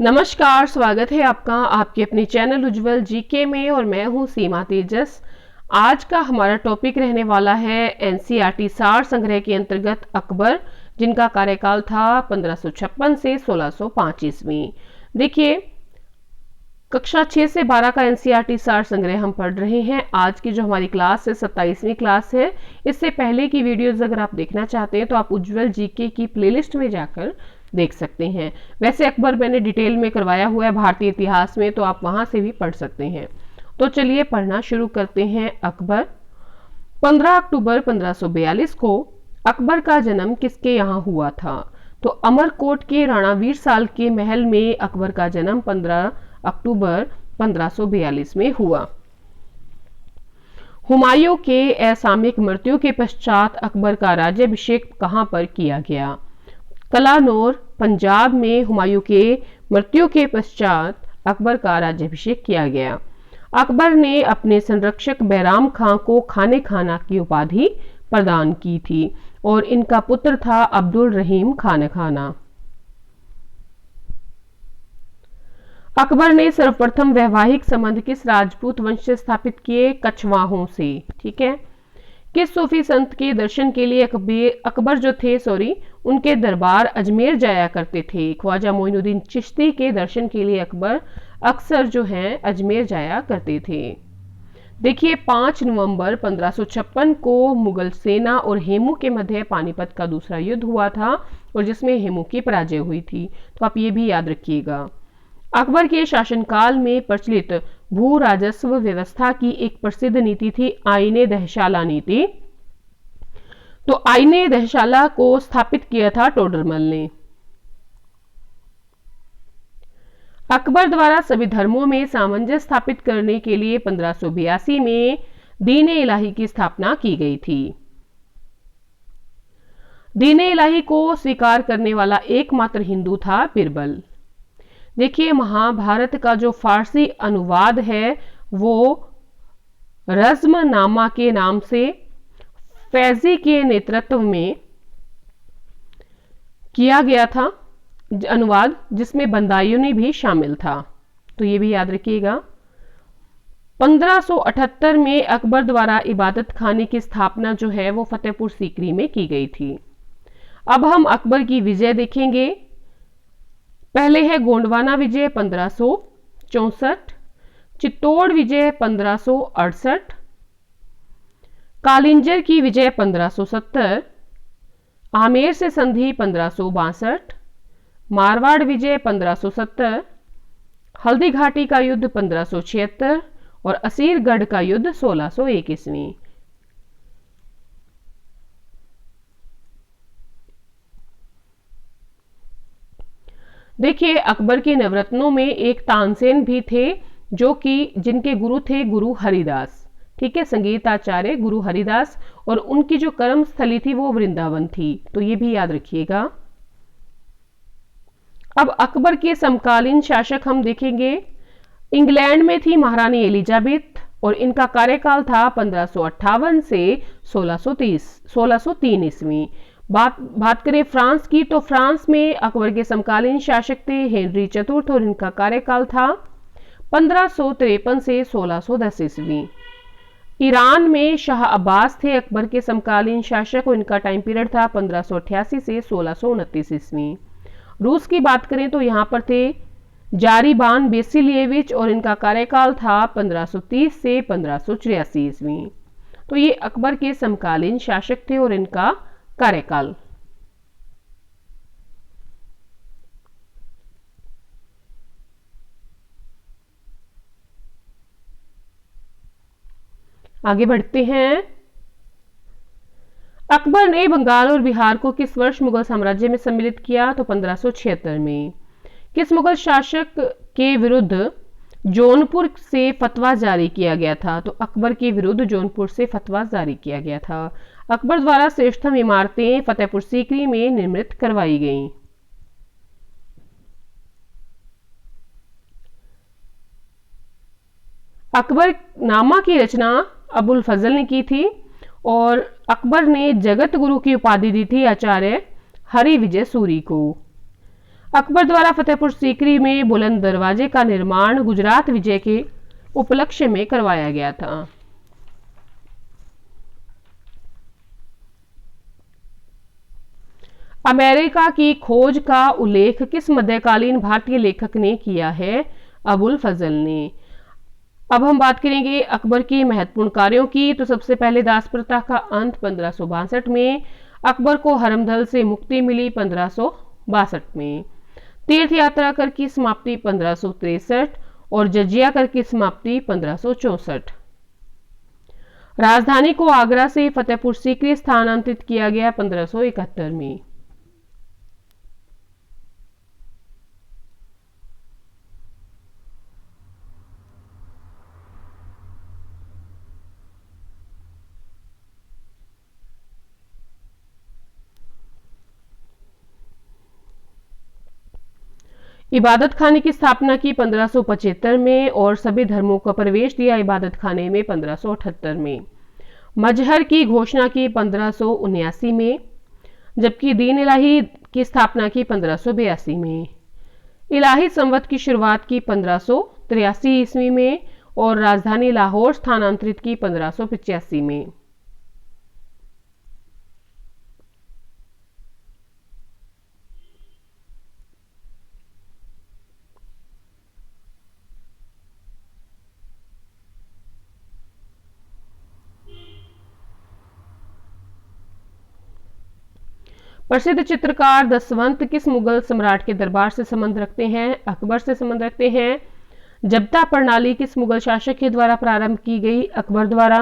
नमस्कार, स्वागत है आपका आपके अपने चैनल उज्जवल जीके में और मैं हूं सीमा तेजस। आज का हमारा टॉपिक रहने वाला है एनसीईआरटी सार संग्रह के अंतर्गत अकबर, जिनका कार्यकाल था 1556 से 1605 ईस्वी। देखिए, कक्षा 6 से 12 का एनसीईआरटी सार संग्रह हम पढ़ रहे हैं। आज की जो हमारी क्लास है 27वीं क्लास है। इससे पहले की वीडियोस अगर आप देखना चाहते हैं तो आप उज्जवल जीके की प्लेलिस्ट में जाकर देख सकते हैं। वैसे अकबर मैंने डिटेल में करवाया हुआ है भारतीय इतिहास में, तो आप वहां से भी पढ़ सकते हैं। तो चलिए पढ़ना शुरू करते हैं। अकबर। 15 अक्टूबर 1542 को अकबर का जन्म किसके यहाँ हुआ था? तो अमरकोट के राणा वीर साल के महल में अकबर का जन्म 15 अक्टूबर 1542 में हुआ। हुमायूं के असामयिक मृत्यु के पश्चात अकबर का राज्याभिषेक कहां पर किया गया? कलानौर, पंजाब में हुमायूं के मृत्यु के पश्चात अकबर का राज्याभिषेक किया गया। अकबर ने अपने संरक्षक बैराम खां को खाने खाना की उपाधि प्रदान की थी और इनका पुत्र था अब्दुल रहीम खान खाना। अकबर ने सर्वप्रथम वैवाहिक संबंध किस राजपूत वंश से स्थापित किए? कछवाहों से। ठीक है। किस सूफी संत के दर्शन के लिए अकबर जो थे उनके दरबार अजमेर जाया करते थे? ख्वाजा मोइनुद्दीन चिश्ती के दर्शन के लिए अकबर अक्सर जो है अजमेर जाया करते थे। देखिए, 5 नवंबर 1556 को मुगल सेना और हेमू के मध्य पानीपत का दूसरा युद्ध हुआ था और जिसमें हेमू की पराजय हुई थी। तो आप ये भी याद रखिएगा। अकबर के शासनकाल में प्रचलित भू राजस्व व्यवस्था की एक प्रसिद्ध नीति थी आईने दहशाला नीति। तो आईने दहशाला को स्थापित किया था टोडरमल ने। अकबर द्वारा सभी धर्मों में सामंजस्य स्थापित करने के लिए 1582 में दीन-ए इलाही की स्थापना की गई थी। दीन-ए इलाही को स्वीकार करने वाला एकमात्र हिंदू था बिरबल। देखिए, महाभारत का जो फारसी अनुवाद है वो रज़्मनामा के नाम से फैजी के नेतृत्व में किया गया था अनुवाद, जिसमें बंदायूनी भी शामिल था। तो ये भी याद रखिएगा। 1578 में अकबर द्वारा इबादत खाने की स्थापना जो है वो फतेहपुर सीकरी में की गई थी। अब हम अकबर की विजय देखेंगे। पहले है गोंडवाना विजय 1564, चित्तौड़ विजय 1568, कालिंजर की विजय 1570, आमेर से संधि 1562, मारवाड़ विजय 1570, हल्दी घाटी का युद्ध 1576 और असीरगढ़ का युद्ध 1601 ईस्वी। देखिए, अकबर के नवरत्नों में एक तानसेन भी थे जो कि जिनके गुरु थे गुरु हरिदास। ठीक है, संगीत आचार्य गुरु हरिदास, और उनकी जो कर्म स्थली थी वो वृंदावन थी। तो ये भी याद रखिएगा। अब अकबर के समकालीन शासक हम देखेंगे। इंग्लैंड में थी महारानी एलिजाबेथ और इनका कार्यकाल था 1558 से 1603 ईस्वी। बात करें फ्रांस की, तो फ्रांस में अकबर के समकालीन शासक थे हेनरी चतुर्थ और इनका कार्यकाल था 1553 से 1610 ईस्वी। ईरान में शाह अब्बास थे अकबर के समकालीन शासक और इनका टाइम पीरियड था 1588 से 1629 ईस्वी। रूस की बात करें तो यहाँ पर थे जारीबान बेसिलिएविच और इनका कार्यकाल था 1530 से 1583 ईस्वी। तो ये अकबर के समकालीन शासक थे और इनका कार्यकाल। आगे बढ़ते हैं। अकबर ने बंगाल और बिहार को किस वर्ष मुगल साम्राज्य में सम्मिलित किया? तो 1576 में। किस मुगल शासक के विरुद्ध जौनपुर से फतवा जारी किया गया था? तो अकबर के विरुद्ध जौनपुर से फतवा जारी किया गया था। अकबर द्वारा श्रेष्ठतम इमारतें फतेहपुर सीकरी में निर्मित करवाई गईं। अकबरनामा की रचना अबुल फजल ने की थी और अकबर ने जगत गुरु की उपाधि दी थी आचार्य हरि विजय सूरी को। अकबर द्वारा फतेहपुर सीकरी में बुलंद दरवाजे का निर्माण गुजरात विजय के उपलक्ष्य में करवाया गया था। अमेरिका की खोज का उल्लेख किस मध्यकालीन भारतीय लेखक ने किया है? अबुल फजल ने। अब हम बात करेंगे अकबर की महत्वपूर्ण कार्यों की। तो सबसे पहले दास प्रथा का अंत 1562 में, अकबर को हरमदल से मुक्ति मिली 1562 में, तीर्थ यात्रा कर की समाप्ति 1563 और जजिया कर की समाप्ति 1564। राजधानी को आगरा से फतेहपुर सीकरी स्थानांतरित किया गया 1571 में। इबादत खाने की स्थापना की 1575 में और सभी धर्मों का प्रवेश दिया इबादत खाने में 1578 में। मजहर की घोषणा की 1579 में, जबकि दीन इलाही की स्थापना की 1582 में। इलाही संवत की शुरुआत की 1583 ईस्वी में और राजधानी लाहौर स्थानांतरित की 1585 में। प्रसिद्ध चित्रकार दसवंत किस मुगल सम्राट के दरबार से संबंध रखते हैं? अकबर से संबंध रखते हैं। जब्ता प्रणाली किस मुगल शासक के द्वारा प्रारंभ की गई? अकबर द्वारा।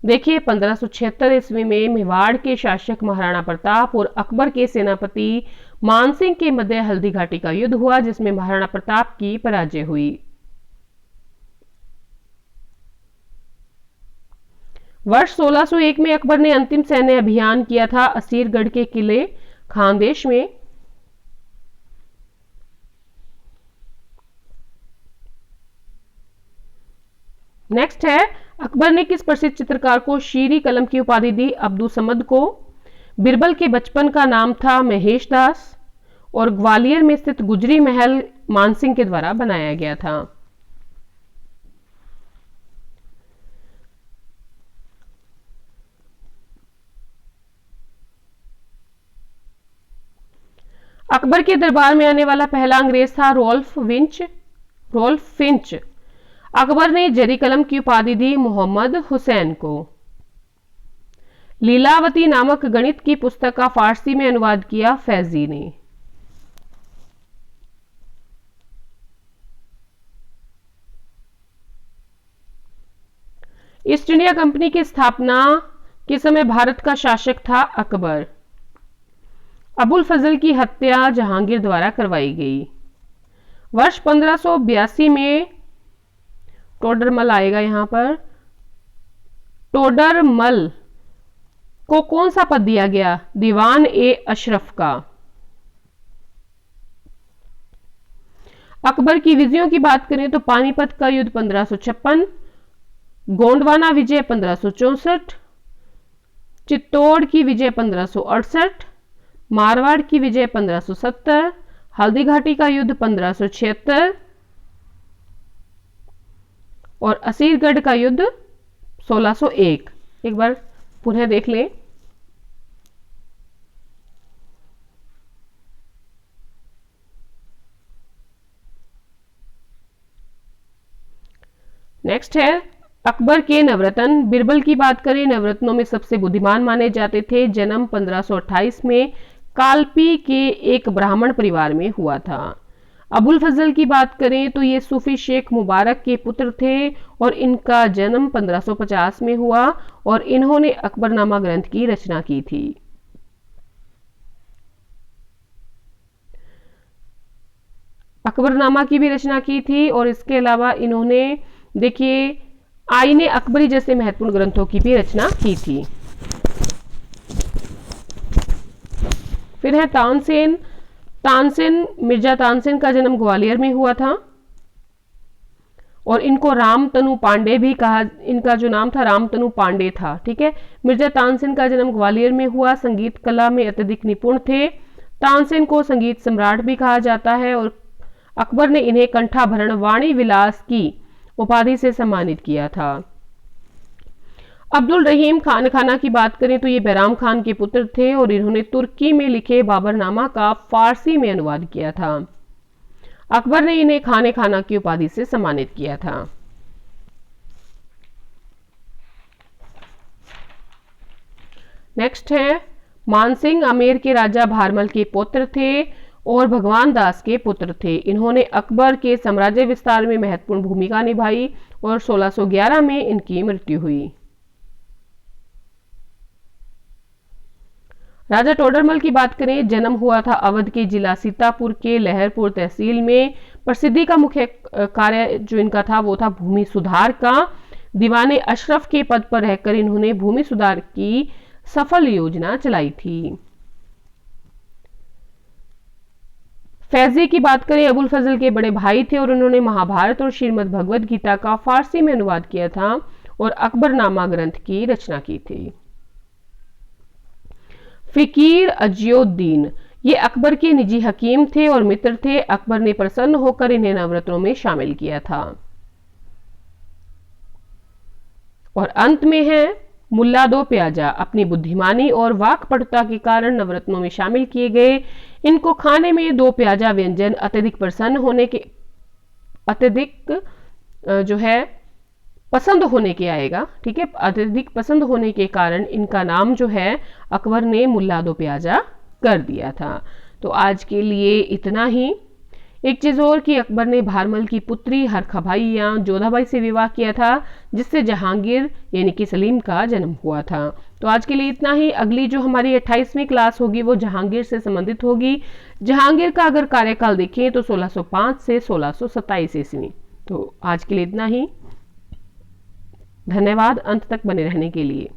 देखिए 1576 ईस्वी में मेवाड़ के शासक महाराणा प्रताप और अकबर के सेनापति मानसिंह के मध्य हल्दी घाटी का युद्ध हुआ, जिसमें महाराणा प्रताप की पराजय हुई। वर्ष 1601 में अकबर ने अंतिम सैन्य अभियान किया था असीरगढ़ के किले खानदेश में। नेक्स्ट है, अकबर ने किस प्रसिद्ध चित्रकार को शीरी कलम की उपाधि दी? अब्दुल समद को। बिरबल के बचपन का नाम था महेश दास और ग्वालियर में स्थित गुजरी महल मानसिंह के द्वारा बनाया गया था। अकबर के दरबार में आने वाला पहला अंग्रेज था रोल्फ फिंच। अकबर ने जरी कलम की उपाधि दी मोहम्मद हुसैन को। लीलावती नामक गणित की पुस्तक का फारसी में अनुवाद किया फैजी ने। ईस्ट इंडिया कंपनी की स्थापना के समय भारत का शासक था अकबर। अबुल फजल की हत्या जहांगीर द्वारा करवाई गई। वर्ष 1582 में टोडरमल आएगा यहां पर। टोडरमल को कौन सा पद दिया गया? दीवान ए अशरफ का। अकबर की विजयों की बात करें तो पानीपत का युद्ध 1556, गोंडवाना विजय 1564, चित्तौड़ की विजय 1568, मारवाड़ की विजय 1570, हल्दी घाटी का युद्ध 1576 और असीरगढ़ का युद्ध 1601। एक बार पुनः देख लें। नेक्स्ट है अकबर के नवरत्न। बिरबल की बात करें, नवरत्नों में सबसे बुद्धिमान माने जाते थे। जन्म 1528 में कालपी के एक ब्राह्मण परिवार में हुआ था। अबुल फजल की बात करें तो ये सूफी शेख मुबारक के पुत्र थे और इनका जन्म 1550 में हुआ और इन्होंने अकबरनामा ग्रंथ की रचना की थी। अकबरनामा की भी रचना की थी और इसके अलावा इन्होंने देखिए आईने अकबरी जैसे महत्वपूर्ण ग्रंथों की भी रचना की थी। फिर है तानसेन। मिर्जा तानसेन का जन्म ग्वालियर में हुआ था और इनको रामतनु पांडे भी कहा, इनका जो नाम था रामतनु पांडे था। ठीक है, मिर्जा तानसेन का जन्म ग्वालियर में हुआ। संगीत कला में अत्यधिक निपुण थे। तानसेन को संगीत सम्राट भी कहा जाता है और अकबर ने इन्हें कंठाभरण वाणी विलास की उपाधि से सम्मानित किया था। अब्दुल रहीम खान खाना की बात करें तो ये बैराम खान के पुत्र थे और इन्होंने तुर्की में लिखे बाबरनामा का फारसी में अनुवाद किया था। अकबर ने इन्हें खाने खाना की उपाधि से सम्मानित किया था। नेक्स्ट है मानसिंह आमेर के राजा भारमल के पुत्र थे और भगवान दास के पुत्र थे। इन्होंने अकबर के साम्राज्य विस्तार में महत्वपूर्ण भूमिका निभाई और 1611 में इनकी मृत्यु हुई। राजा टोडरमल की बात करें, जन्म हुआ था अवध के जिला सीतापुर के लहरपुर तहसील में। प्रसिद्धि का मुख्य कार्य जो इनका था वो था भूमि सुधार का। दीवाने अशरफ के पद पर रहकर इन्होंने भूमि सुधार की सफल योजना चलाई थी। फैजी की बात करें, अबुल फजल के बड़े भाई थे और उन्होंने महाभारत और श्रीमद् भगवद गीता का फारसी में अनुवाद किया था और अकबरनामा ग्रंथ की रचना की थी। फिकीर अजियुद्दीन ये अकबर के निजी हकीम थे और मित्र थे। अकबर ने प्रसन्न होकर इन्हें नवरत्नों में शामिल किया था। और अंत में है मुल्ला दो प्याजा, अपनी बुद्धिमानी और वाकपटुता के कारण नवरत्नों में शामिल किए गए। इनको खाने में दो प्याजा व्यंजन अत्यधिक पसंद होने के आएगा, ठीक है, अत्यधिक पसंद होने के कारण इनका नाम जो है अकबर ने मुल्ला दो प्याजा कर दिया था। तो आज के लिए इतना ही। एक चीज और कि अकबर ने भारमल की पुत्री हरखबाई या जोधाबाई से विवाह किया था, जिससे जहांगीर यानी कि सलीम का जन्म हुआ था। तो आज के लिए इतना ही। अगली जो हमारी 28वीं क्लास होगी वो जहांगीर से संबंधित होगी। जहांगीर का अगर कार्यकाल देखें तो 1605 से 1627 ईस्वी। तो आज के लिए इतना ही। धन्यवाद अंत तक बने रहने के लिए।